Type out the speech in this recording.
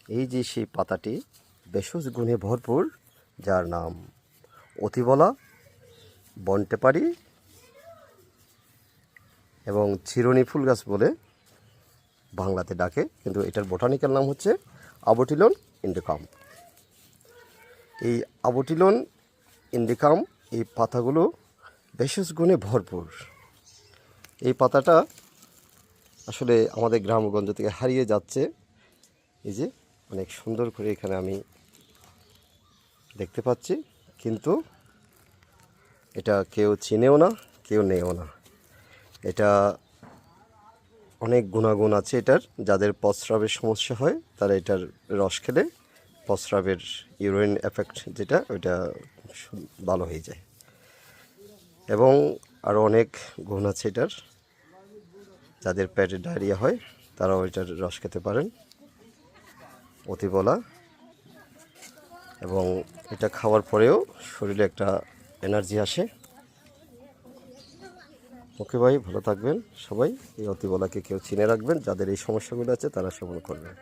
এই যে সেই পাতাটি ভেষজ গুণে ভরপুর, যার নাম অতিবলা, বনটেপারি এবং চিরুনি ফুল গাছ বলে বাংলাতে ডাকে, কিন্তু এটার বোটানিক্যাল নাম হচ্ছে আবটিলন ইন্ডিকাম। এই আবটিলন ইন্ডিকাম এই পাতাগুলো ভেষজ গুণে ভরপুর। এই পাতাটা আসলে আমাদের গ্রামগঞ্জ থেকে হারিয়ে যাচ্ছে। এই যে অনেক সুন্দর করে এখানে আমি দেখতে পাচ্ছি, কিন্তু এটা কেউ চিনেও না, কেউ নেও না। এটা অনেক গুণাগুণ আছে এটার। যাদের প্রস্রাবের সমস্যা হয় তারা এটার রস খেলে প্রস্রাবের ইউরিন এফেক্ট যেটা, ওইটা ভালো হয়ে যায়। এবং আরও অনেক গুণ আছে এটার। যাদের পেটে ডায়রিয়া হয় তারাও এটার রস খেতে পারেন, অতিবলা। এবং এটা খাওয়ার পরেও শরীরে একটা এনার্জি আসে। ওকে ভাই, ভালো থাকবেন সবাই। এই অতিবলাকে কেউ চিনে রাখবেন, যাদের এই সমস্যাগুলো আছে তারা সেবন করবেন।